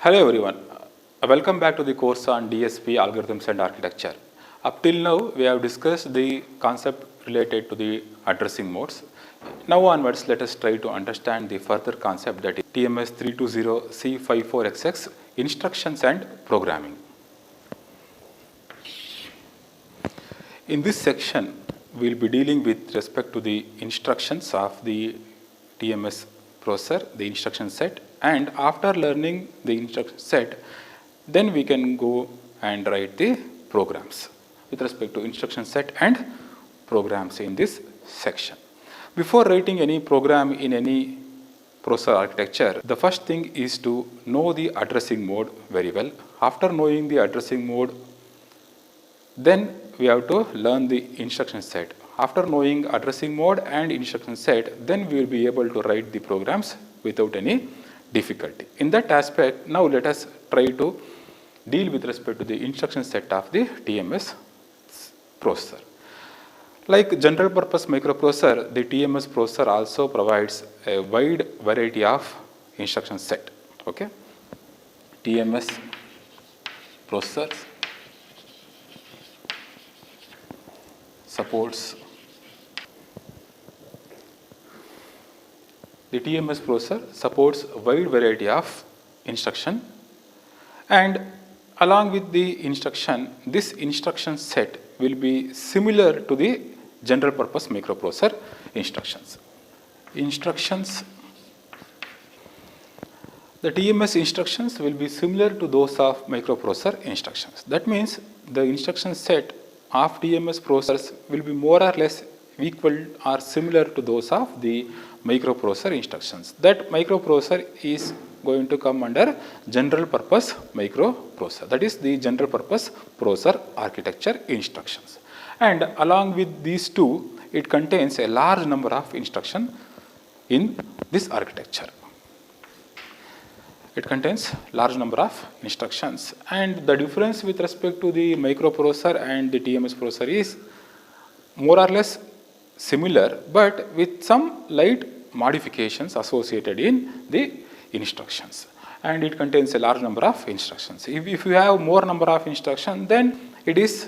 Hello everyone, welcome back to the course on DSP algorithms and architecture. Up till now we have discussed the concept related to the addressing modes. Now onwards let us try to understand the further concept, that is TMS 320C54XX instructions and programming. In this section we will be dealing with respect to the instructions of the TMS processor, the instruction set, and after learning the instruction set, then we can go and write the programs with respect to instruction set and programs in this section. Before writing any program in any processor architecture, the first thing is to know the addressing mode very well. After knowing the addressing mode, then we have to learn the instruction set. After knowing addressing mode and instruction set, then we will be able to write the programs without any difficulty. In that aspect, now let us try to deal with respect to the instruction set of the TMS processor. Like general purpose microprocessor, the TMS processor also provides a wide variety of instruction set. Okay? TMS processor supports the TMS processor supports a wide variety of instruction, and along with the instruction, this instruction set will be similar to the general purpose microprocessor instructions. The TMS instructions will be similar to those of microprocessor instructions. That means the instruction set of TMS processors will be more or less equal or similar to those of the microprocessor instructions. That microprocessor is going to come under general purpose microprocessor. That is the general purpose processor architecture instructions. And along with these two, it contains a large number of instructions in this architecture. It contains large number of instructions, and the difference with respect to the microprocessor and the TMS processor is more or less similar, but with some light modifications associated in the instructions, and it contains a large number of instructions. If you have more number of instructions, then it is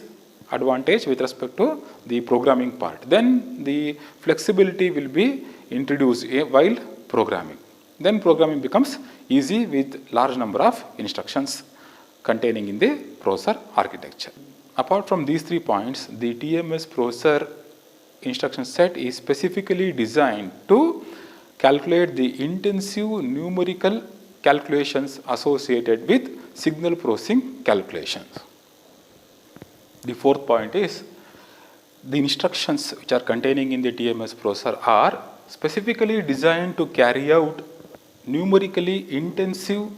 advantage with respect to the programming part. Then the flexibility will be introduced while programming. Then programming becomes easy with large number of instructions containing in the processor architecture. Apart from these 3 points, the TMS processor instruction set is specifically designed to calculate the intensive numerical calculations associated with signal processing calculations. The 4th point is the instructions which are containing in the TMS processor are specifically designed to carry out numerically intensive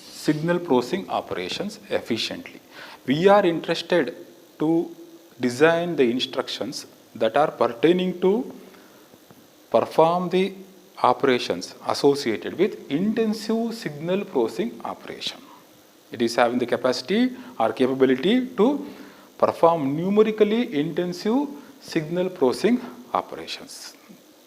signal processing operations efficiently. We are interested to design the instructions that are pertaining to perform the operations associated with intensive signal processing operation. It is having the capacity or capability to perform numerically intensive signal processing operations.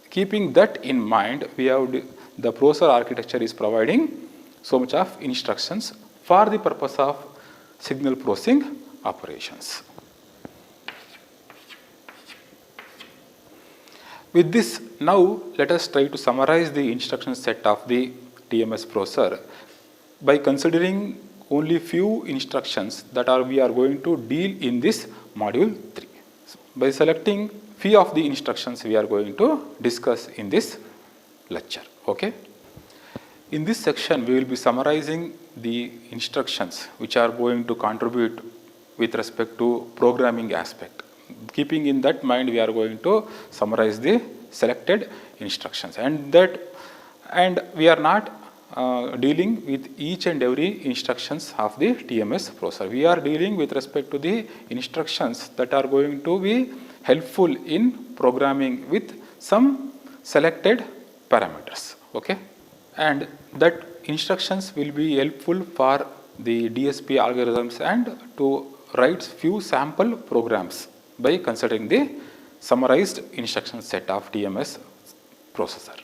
Keeping that in mind, we have the processor architecture is providing so much of instructions for the purpose of signal processing operations. With this, now let us try to summarize the instruction set of the TMS processor by considering only few instructions that we are going to deal in this module 3. So, by selecting few of the instructions we are going to discuss in this lecture. Okay? In this section, we will be summarizing the instructions which are going to contribute with respect to programming aspect. Keeping in that mind, we are going to summarize the selected instructions, and we are not dealing with each and every instructions of the TMS processor. We are dealing with respect to the instructions that are going to be helpful in programming with some selected parameters. Okay, and that instructions will be helpful for the DSP algorithms and to write few sample programs by considering the summarized instruction set of TMS processor.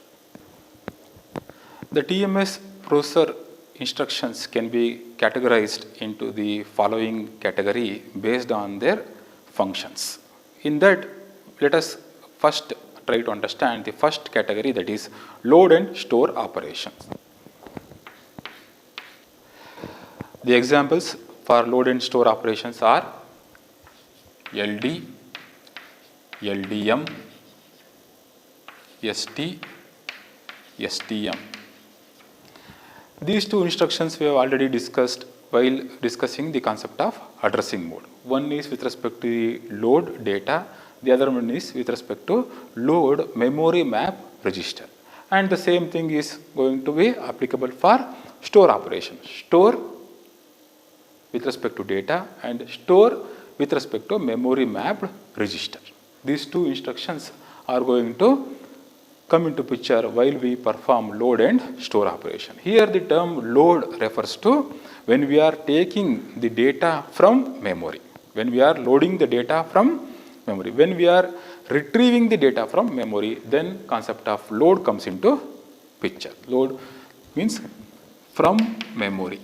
The TMS processor instructions can be categorized into the following category based on their functions. In that, let us first try to understand the first category, that is load and store operations. The examples for load and store operations are LD, LDM, ST, STM. These two instructions we have already discussed while discussing the concept of addressing mode. One is with respect to the load data, the other one is with respect to load memory map register. And the same thing is going to be applicable for store operation. Store with respect to data and store with respect to memory mapped register. These two instructions are going to come into picture while we perform load and store operation. Here the term load refers to when we are taking the data from memory, when we are loading the data from memory. When we are retrieving the data from memory, then concept of load comes into picture. Load means from memory.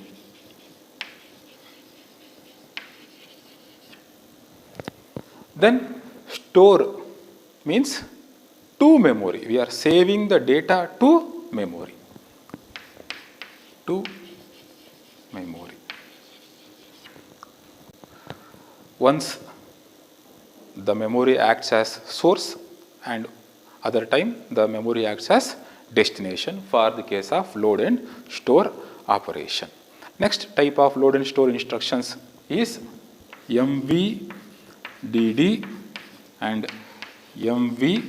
Then store means to memory. We are saving the data to memory. To memory. Once the memory acts as source and other time the memory acts as destination for the case of load and store operation. Next type of load and store instructions is MVDD and MVPD.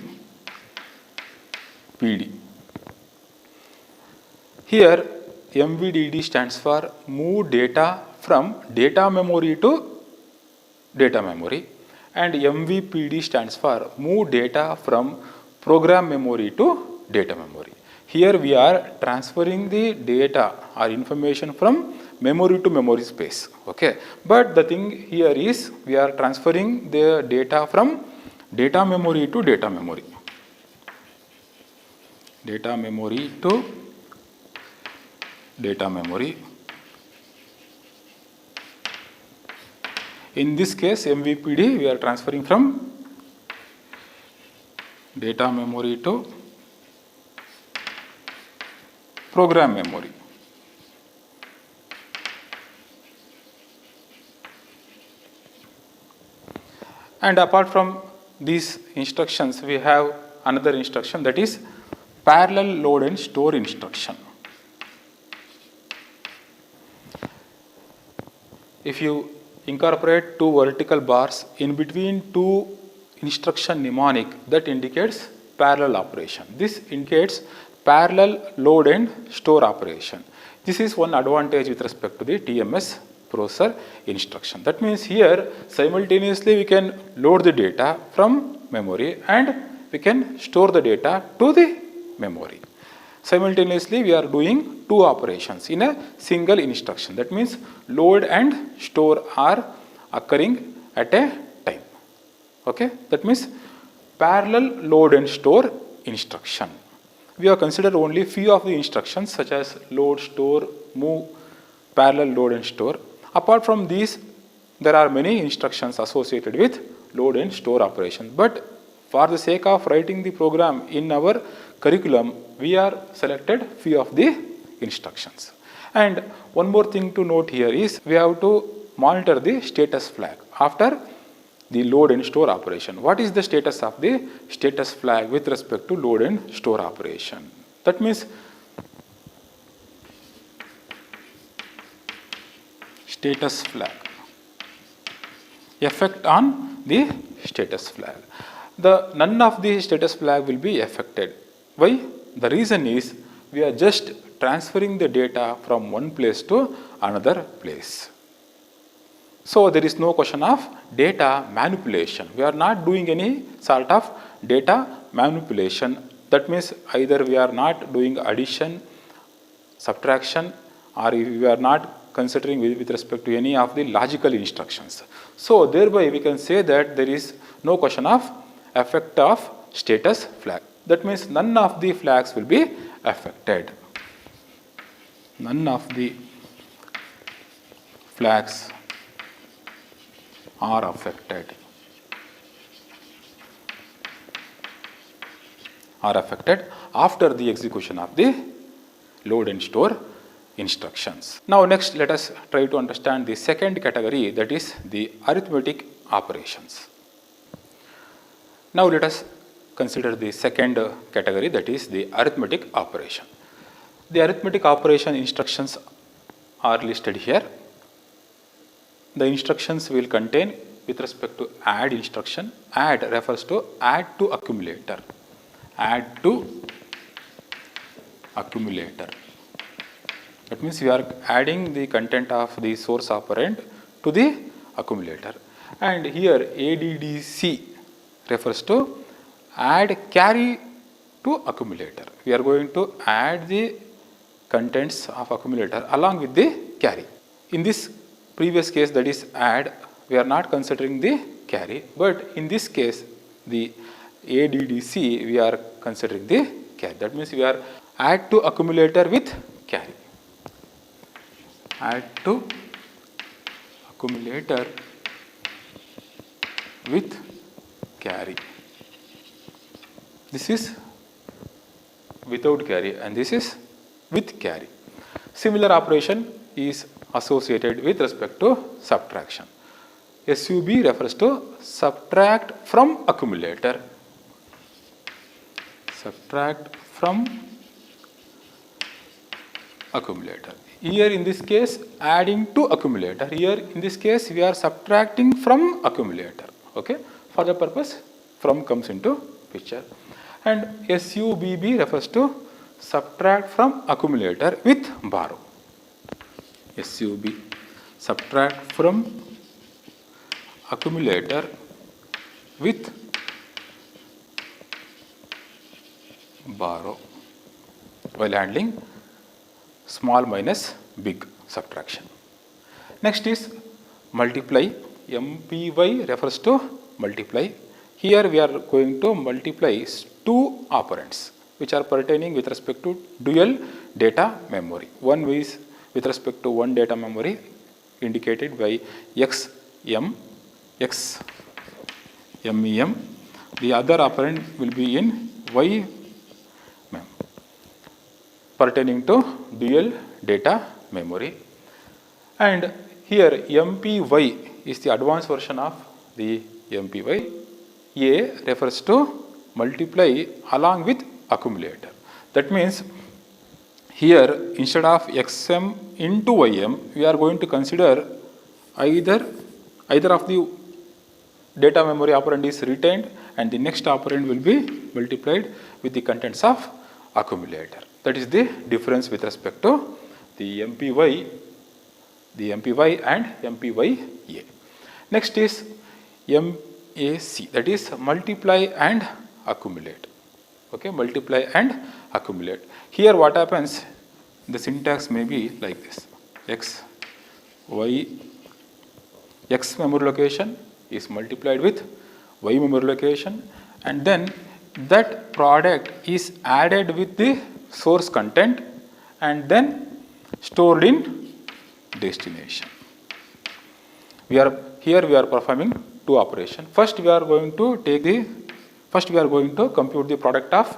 Here MVDD stands for move data from data memory to data memory, and MVPD stands for move data from program memory to data memory. Here we are transferring the data or information from memory to memory space. Okay, but the thing here is we are transferring the data from data memory to data memory. Data memory to data memory. In this case, MVPD, we are transferring from data memory to program memory. And apart from these instructions, we have another instruction, that is parallel load and store instruction. If you incorporate two vertical bars in between two instruction mnemonic, that indicates parallel operation. This indicates parallel load and store operation. This is one advantage with respect to the TMS processor instruction. That means here simultaneously we can load the data from memory and we can store the data to the memory. Simultaneously we are doing two operations in a single instruction. That means load and store are occurring at a time. Okay, that means parallel load and store instruction. We have considered only few of the instructions such as load, store, move, parallel load and store. Apart from these, there are many instructions associated with load and store operations. But for the sake of writing the program in our curriculum, we are selected few of the instructions. And one more thing to note here is we have to monitor the status flag after the load and store operation. What is the status of the status flag with respect to load and store operation? That means status flag, effect on the status flag. None of the status flag will be affected. Why? The reason is we are just transferring the data from one place to another place. So there is no question of data manipulation. We are not doing any sort of data manipulation. That means either we are not doing addition, subtraction, or we are not considering with respect to any of the logical instructions. So thereby we can say that there is no question of effect of status flag. That means none of the flags will be affected. none of the flags are affected after the execution of the load and store instructions. Now next let us try to understand the second category, that is the arithmetic operations. Now let us consider the second category, that is the arithmetic operation. The arithmetic operation instructions are listed here. The instructions will contain, with respect to add instruction, add refers to add to accumulator. Add to accumulator. That means we are adding the content of the source operand to the accumulator. And here ADDC refers to add carry to accumulator. We are going to add the contents of accumulator along with the carry. In this previous case, that is add, we are not considering the carry, but in this case the ADDC we are considering the carry. That means we are add to accumulator with carry. Add to accumulator with carry. This is without carry and this is with carry. Similar operation is associated with respect to subtraction. SUB refers to subtract from accumulator. Subtract from accumulator. Here in this case adding to accumulator. Here in this case we are subtracting from accumulator. Okay. For the purpose from comes into picture. And SUBB refers to subtract from accumulator with borrow. SUB, subtract from accumulator with borrow while handling small minus big subtraction. Next is multiply. MPY refers to multiply. Here we are going to multiply two operands which are pertaining with respect to dual data memory. One is with respect to one data memory indicated by XMEM. The other operand will be in YMEM pertaining to dual data memory. And here MPY is the advanced version of the MPY. A refers to multiply along with accumulator. That means here instead of XM into YM, we are going to consider either of the data memory operand is retained and the next operand will be multiplied with the contents of accumulator. That is the difference with respect to the MPY and MPYA. Next is MAC, that is multiply and accumulate. Okay, multiply and accumulate. Here what happens, the syntax may be like this. X memory location is multiplied with Y memory location and then that product is added with the source content and then stored in destination. Here we are performing two operations. First we are going to compute the product of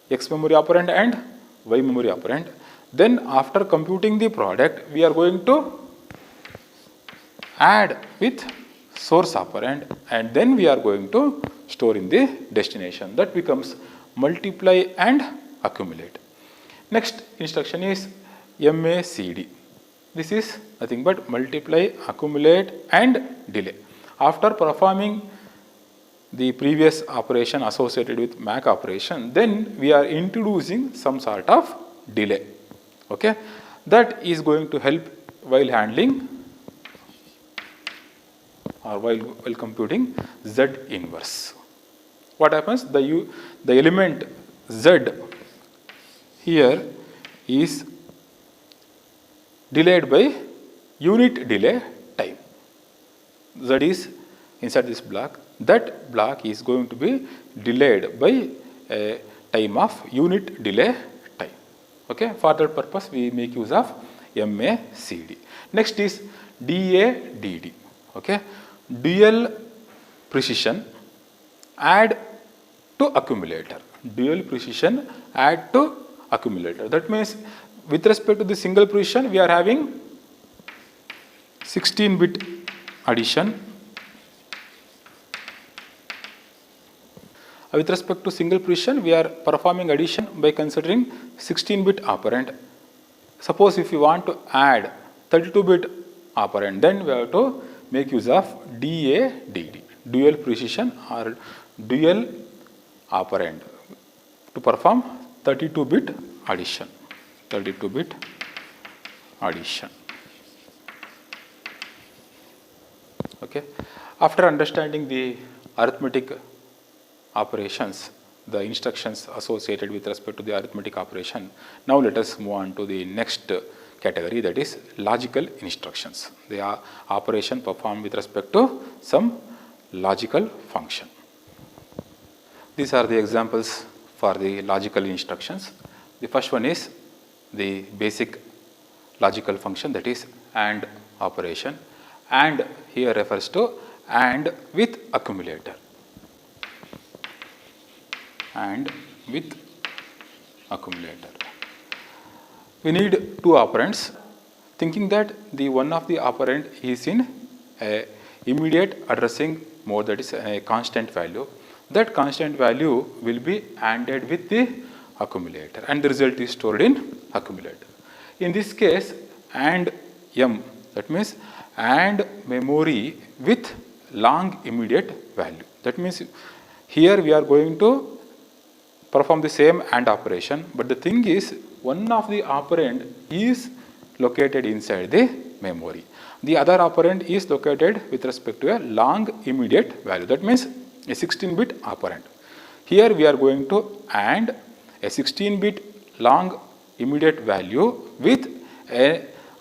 X memory operand and Y memory operand. Then after computing the product, we are going to add with source operand and then we are going to store in the destination. That becomes multiply and accumulate. Next instruction is MACD. This is nothing but multiply, accumulate and delay. After performing the previous operation associated with MAC operation, then we are introducing some sort of delay. Okay, that is going to help while handling or while computing Z inverse. What happens? The element Z here is delayed by unit delay time. Z is inside this block. That block is going to be delayed by a time of unit delay time. Okay, for that purpose we make use of MACD. Next is DADD. Okay, dual precision add to accumulator. Dual precision add to accumulator. That means with respect to the single precision we are having 16-bit addition. With respect to single precision, we are performing addition by considering 16-bit operand. Suppose if you want to add 32-bit operand, then we have to make use of DADD, dual precision or dual operand, to perform 32-bit addition. 32-bit addition. Okay. After understanding the arithmetic operations, the instructions associated with respect to the arithmetic operation, now let us move on to the next category, that is logical instructions. They are operation performed with respect to some logical function. These are the examples for the logical instructions. The first one is the basic logical function, that is AND operation. AND here refers to AND with accumulator. And with accumulator. We need two operands, thinking that the one of the operand is in a immediate addressing mode, that is a constant value. That constant value will be ANDed with the accumulator and the result is stored in accumulator. In this case, AND M, that means AND memory with long immediate value. That means here we are going to perform the same AND operation, but the thing is one of the operand is located inside the memory. The other operand is located with respect to a long immediate value. That means a 16-bit operand. Here we are going to AND a 16-bit long immediate value with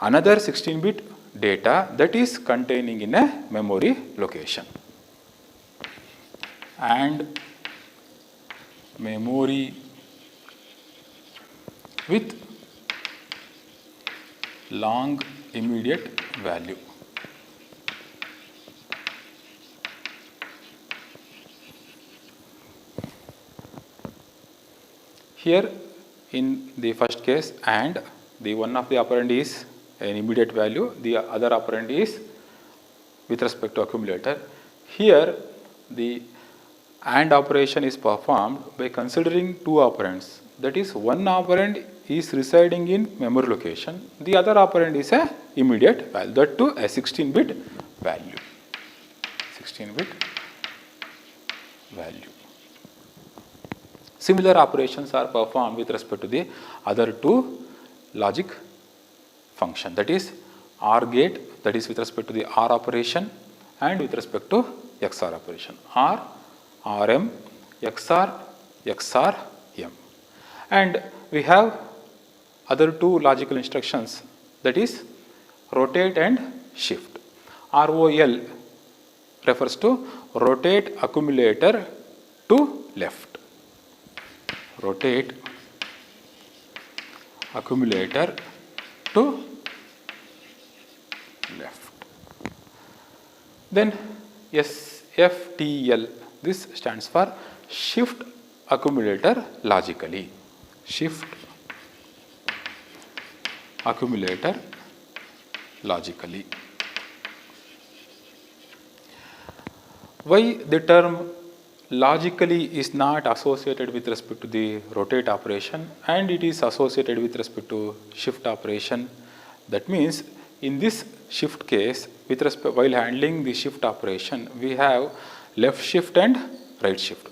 another 16-bit data that is containing in a memory location. And memory with long immediate value. Here in the first case, AND, the one of the operand is an immediate value, the other operand is with respect to accumulator. Here the AND operation is performed by considering two operands. That is, one operand is residing in memory location, the other operand is a immediate value, that too a 16-bit value. 16-bit value. Similar operations are performed with respect to the other two logic function, that is OR gate, that is with respect to the OR operation, and with respect to XOR operation, OR, RM, XOR, XOR, M. And we have other two logical instructions, that is rotate and shift. ROL refers to rotate accumulator to left. Rotate accumulator to left. Then SFTL, this stands for shift accumulator logically. Shift accumulator logically. Why the term logically is not associated with respect to the rotate operation and it is associated with respect to shift operation? That means in this shift case, with respect, while handling the shift operation, we have left shift and right shift.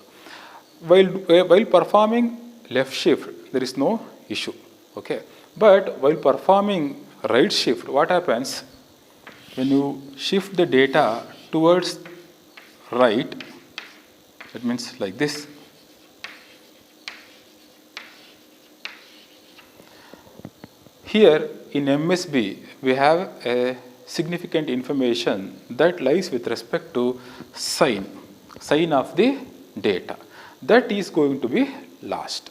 While performing left shift, there is no issue, okay. But while performing right shift, what happens when you shift the data towards right? That means like this. Here in MSB, we have a significant information that lies with respect to sign of the data. That is going to be lost.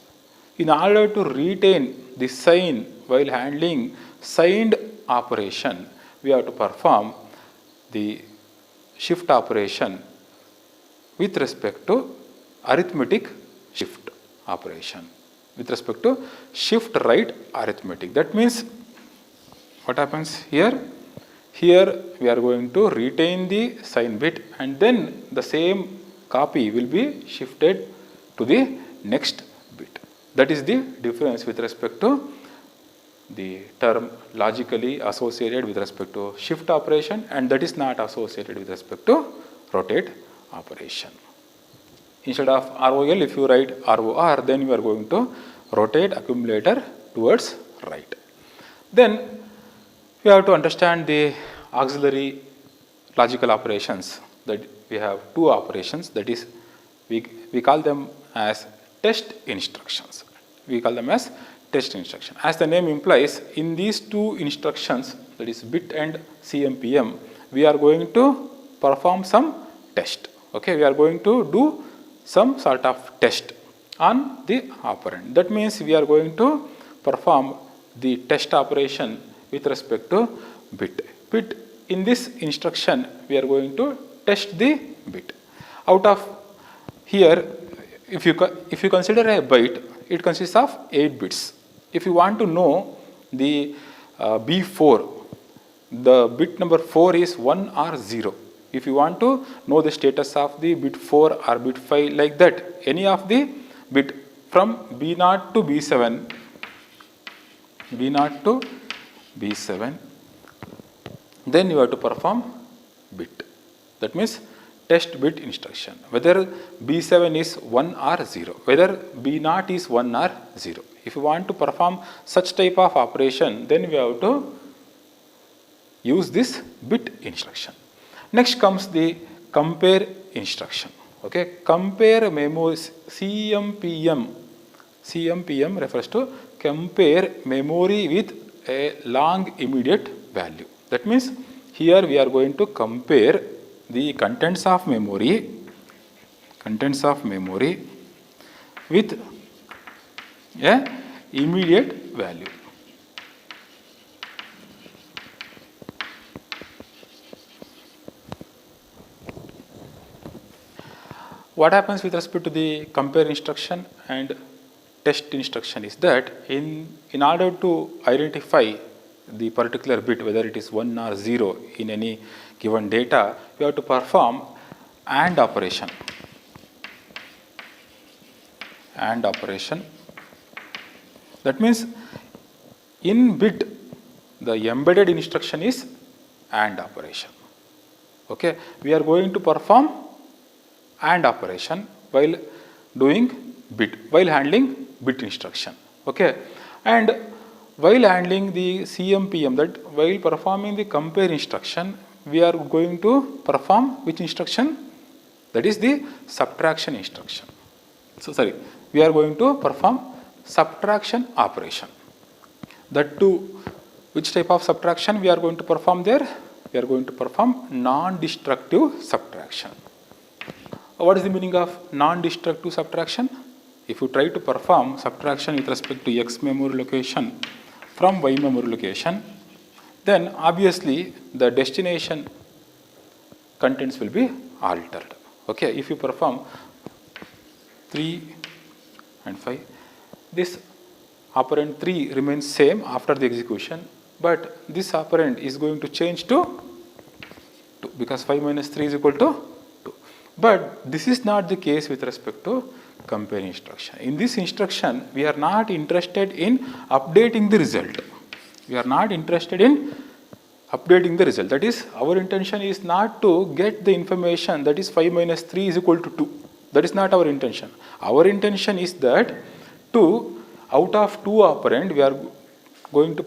In order to retain the sign while handling signed operation, we have to perform the shift operation with respect to arithmetic shift operation, with respect to shift right arithmetic. That means what happens here? Here we are going to retain the sign bit, and then the same copy will be shifted to the next bit. That is the difference with respect to the term logically associated with respect to shift operation, and that is not associated with respect to rotate operation. Instead of ROL, if you write ROR, then you are going to rotate accumulator towards right. Then we have to understand the auxiliary logical operations. That we have two operations, that is we call them as test instructions. We call them as test instruction. As the name implies, in these two instructions, that is bit and CMPM, we are going to perform some test. Okay, we are going to do some sort of test on the operand. That means we are going to perform the test operation with respect to bit. In this instruction, we are going to test the bit. Out of here, if you consider a byte, it consists of 8 bits. If you want to know the B4, the bit number 4 is 1 or 0. If you want to know the status of the bit 4 or bit 5, like that, any of the bit from B0 to B7, then you have to perform bit. That means test bit instruction, whether B7 is 1 or 0, whether B0 is 1 or 0. If you want to perform such type of operation, then we have to use this bit instruction. Next comes the compare instruction. Okay, compare memory CMPM. CMPM refers to compare memory with a long immediate value. That means here we are going to compare the contents of memory with a immediate value. What happens with respect to the compare instruction and test instruction is that in order to identify the particular bit, whether it is 1 or 0 in any given data, we have to perform AND operation. AND operation. That means in bit, the embedded instruction is AND operation. Okay, we are going to perform AND operation while handling bit instruction. Okay, and while handling the CMPM, that while performing the compare instruction, we are going to perform which instruction? That is the subtraction instruction. We are going to perform subtraction operation. That too, which type of subtraction we are going to perform there? We are going to perform non-destructive subtraction. What is the meaning of non-destructive subtraction? If you try to perform subtraction with respect to X memory location from Y memory location, then obviously the destination contents will be altered. Okay, if you perform 3 and 5, this operand 3 remains same after the execution, but this operand is going to change to 2 because 5 minus 3 is equal to 2. But this is not the case with respect to compare instruction. In this instruction, we are not interested in updating the result. That is, our intention is not to get the information that is 5 minus 3 is equal to 2. That is not our intention. Our intention is that out of 2 operand, we are going to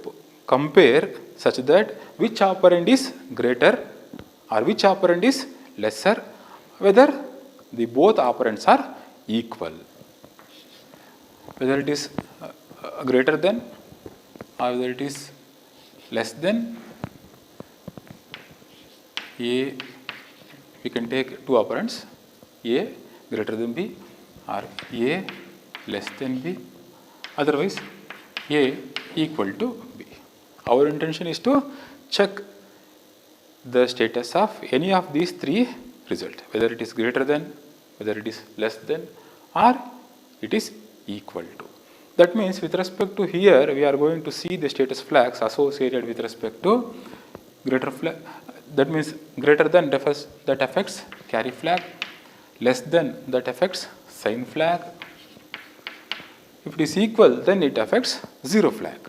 compare such that which operand is greater or which operand is lesser, whether the both operands are equal, whether it is greater than or whether it is less than. A, we can take 2 operands, A greater than B or A less than B Otherwise, A equal to B. Our intention is to check the status of any of these three results, whether it is greater than, whether it is less than, or it is equal to. That means with respect to here, we are going to see the status flags associated with respect to greater flag. That means greater than that affects carry flag, less than that affects sign flag. If it is equal, then it affects zero flag.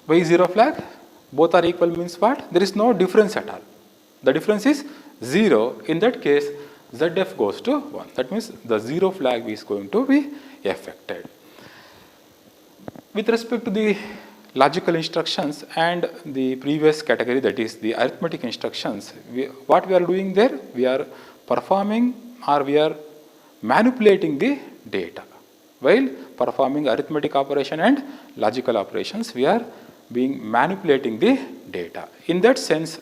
Why zero flag? Both are equal means what? There is no difference at all. The difference is 0. In that case, ZF goes to 1. That means the zero flag is going to be affected. With respect to the logical instructions and the previous category, that is the arithmetic instructions, what we are doing there? We are performing or we are manipulating the data. While performing arithmetic operation and logical operations, we are manipulating the data. In that sense,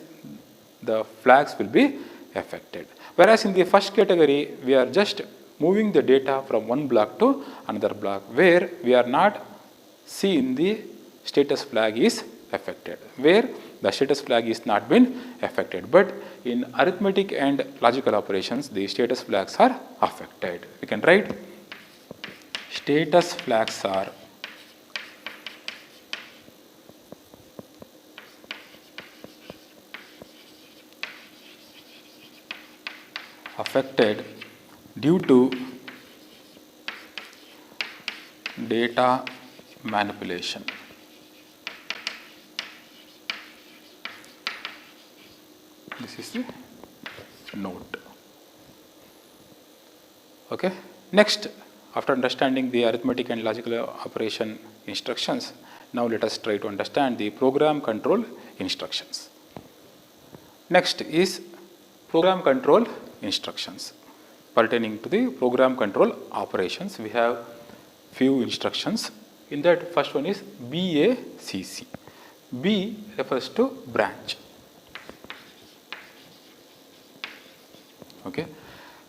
the flags will be affected. Whereas in the first category, we are just moving the data from one block to another block, where we are not seeing the status flag is affected, where the status flag is not been affected. But in arithmetic and logical operations, the status flags are affected. We can write status flags are affected due to data manipulation. This is the note. Okay. Next, after understanding the arithmetic and logical operation instructions, now let us try to understand the program control instructions. Next is program control instructions. Pertaining to the program control operations, we have few instructions. In that, first one is BACC. B refers to branch. Okay.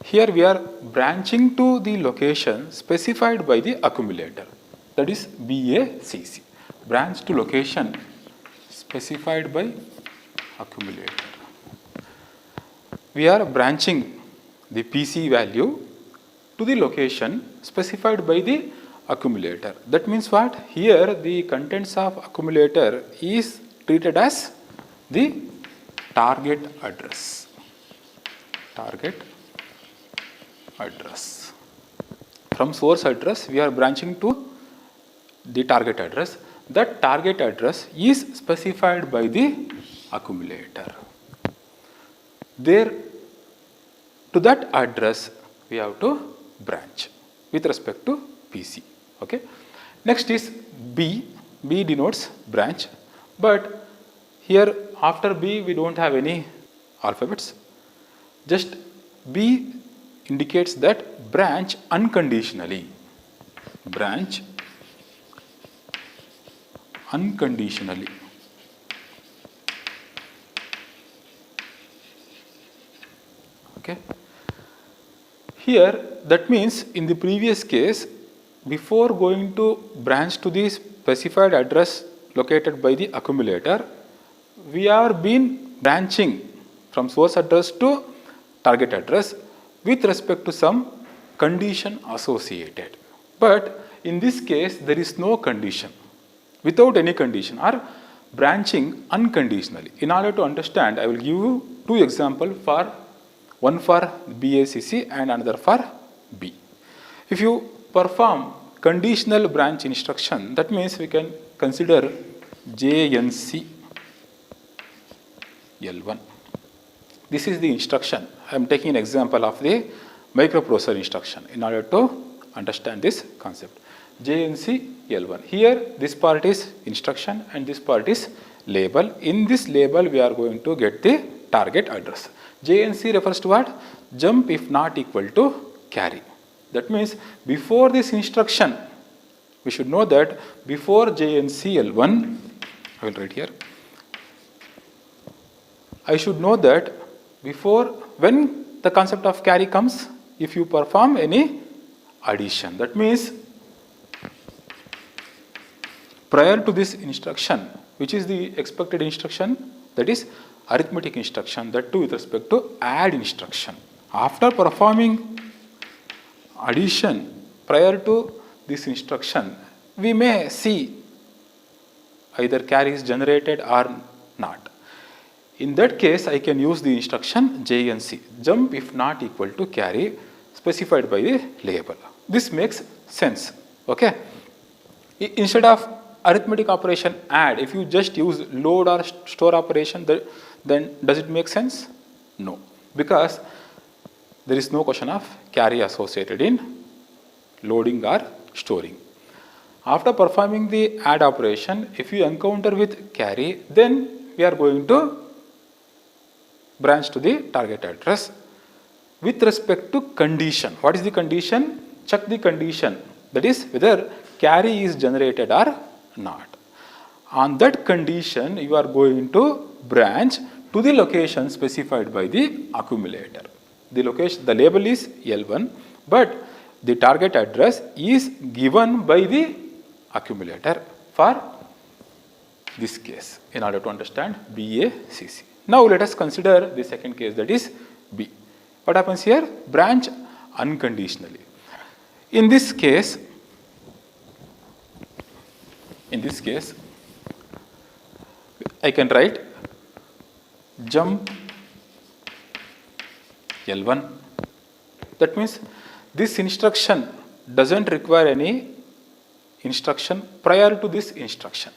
Here we are branching to the location specified by the accumulator. That is BACC. Branch to location specified by accumulator. We are branching the PC value to the location specified by the accumulator. That means what? Here the contents of accumulator is treated as the target address. Target address. From source address, we are branching to the target address. That target address is specified by the accumulator. There, to that address, we have to branch with respect to PC. Okay. Next is B. B denotes branch, but here after B we don't have any alphabets. Just B indicates that branch unconditionally. Branch unconditionally. Okay. Here that means in the previous case, before going to branch to the specified address located by the accumulator, we are been branching from source address to target address with respect to some condition associated. But in this case, there is no condition. Without any condition, or branching unconditionally. In order to understand, I will give you two examples, for one for BACC and another for B. If you perform conditional branch instruction, that means we can consider JNC L1. This is the instruction. I am taking an example of the microprocessor instruction in order to understand this concept. JNC L1. Here this part is instruction and this part is label. In this label we are going to get the target address. JNC refers to what? Jump if not equal to carry. That means before this instruction, we should know that before JNC L1, I will write here, I should know that before, when the concept of carry comes, if you perform any addition, that means prior to this instruction, which is the expected instruction, that is arithmetic instruction, that too with respect to add instruction. After performing addition prior to this instruction, we may see either carry is generated or not. In that case, I can use the instruction JNC, jump if not equal to carry, specified by the label. This makes sense. Okay. Instead of arithmetic operation add, if you just use load or store operation, then does it make sense? No, because there is no question of carry associated in loading or storing. After performing the add operation, if you encounter with carry, then we are going to branch to the target address. With respect to condition, what is the condition? Check the condition, that is whether carry is generated or not. On that condition, you are going to branch to the location specified by the accumulator. The location, the label is L1, but the target address is given by the accumulator for this case in order to understand BACC. Now let us consider the second case, that is B. What happens here? Branch unconditionally. In this case, I can write jump L1. That means this instruction doesn't require any instruction prior to this instruction.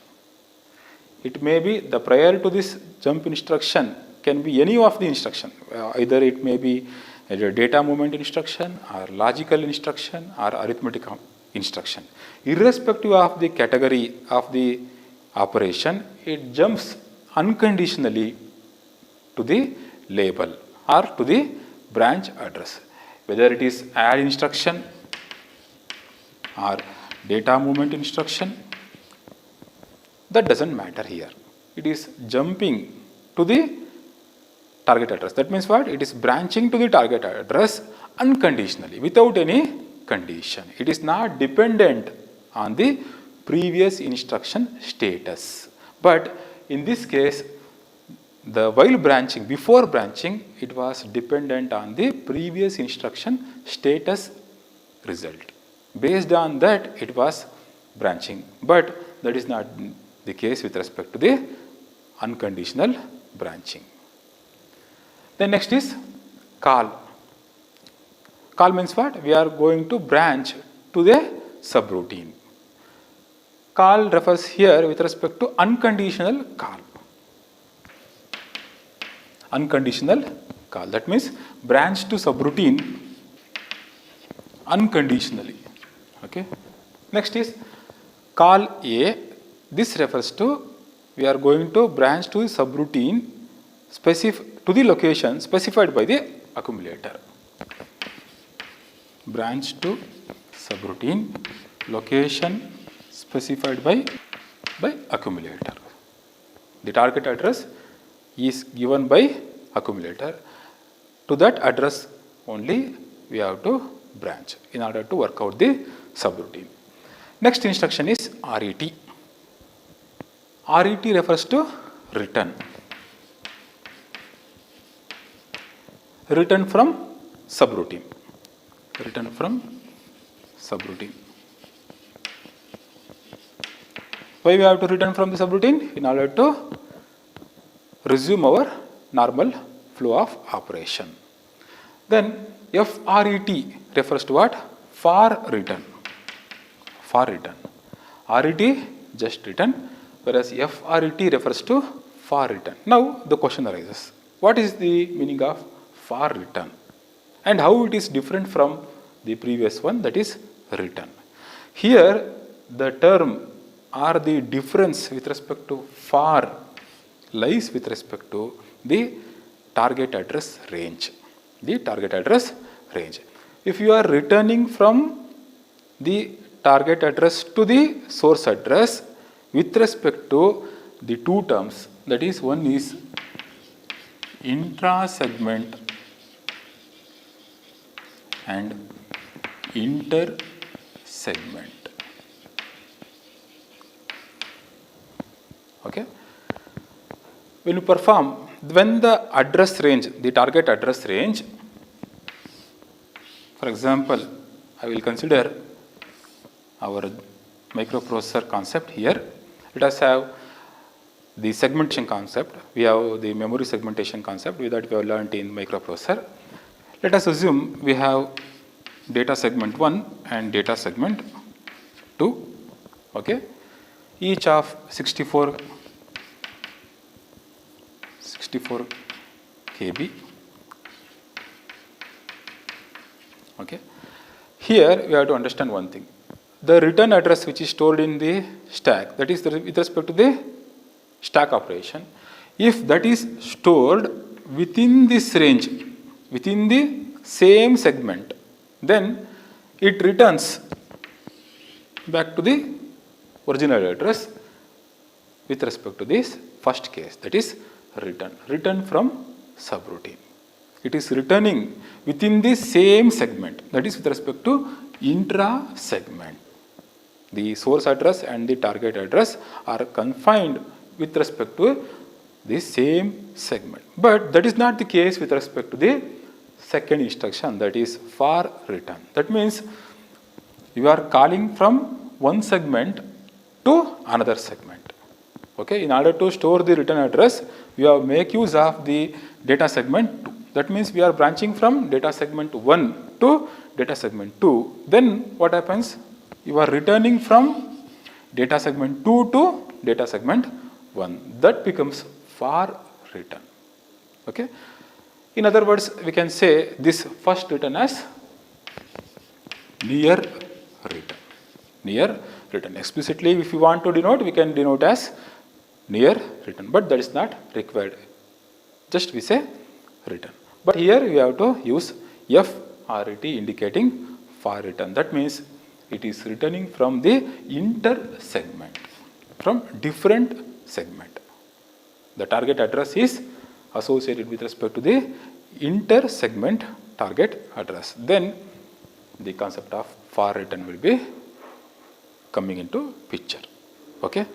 It may be the prior to this jump instruction can be any of the instruction. Either it may be a data movement instruction or logical instruction or arithmetic instruction. Irrespective of the category of the operation, it jumps unconditionally to the label or to the branch address. Whether it is add instruction or data movement instruction, that doesn't matter here. It is jumping to the target address. That means what? It is branching to the target address unconditionally, without any condition. It is not dependent on the previous instruction status. But in this case, while branching, before branching, it was dependent on the previous instruction status result. Based on that, it was branching. But that is not the case with respect to the unconditional branching. Then next is call. Call means what? We are going to branch to the subroutine. Call refers here with respect to unconditional call. Unconditional call. That means branch to subroutine unconditionally. Okay. Next is call A. This refers to we are going to branch to subroutine to the location specified by the accumulator. Branch to subroutine location specified by accumulator. The target address is given by accumulator. To that address only we have to branch in order to work out the subroutine. Next instruction is RET. RET refers to return. Return from subroutine. Return from subroutine. Why we have to return from the subroutine? In order to resume our normal flow of operation. Then FRET refers to what? For return. For return. RET just return, whereas FRET refers to for return. Now the question arises, what is the meaning of for return and how it is different from the previous one, that is return? Here the term or the difference with respect to for lies with respect to the target address range. The target address range. If you are returning from the target address to the source address with respect to the two terms, that is, one is intra-segment and inter-segment. Okay. When you perform, when the address range, the target address range, for example, I will consider our microprocessor concept here. Let us have the segmentation concept. We have the memory segmentation concept that we have learned in microprocessor. Let us assume we have data segment 1 and data segment 2. Okay, each of 64 KB. Okay. Here we have to understand one thing. The return address which is stored in the stack, that is with respect to the stack operation, if that is stored within this range, within the same segment, then it returns back to the original address with respect to this first case, that is return from subroutine. It is returning within the same segment, that is with respect to intra segment. The source address and the target address are confined with respect to the same segment. But that is not the case with respect to the second instruction, that is for return. That means you are calling from one segment to another segment. Okay, in order to store the return address, we have make use of the data segment 2. That means we are branching from data segment 1 to data segment 2. Then what happens? You are returning from data segment 2 to data segment 1. That becomes for return. Okay. In other words, we can say this first return as near return. Near return. Explicitly, if you want to denote, we can denote as near return, but that is not required. Just we say return. But here we have to use FRET indicating for return. That means it is returning from the inter segment, from different segment. The target address is associated with respect to the inter segment target address. Then the concept of for return will be coming into picture. Okay.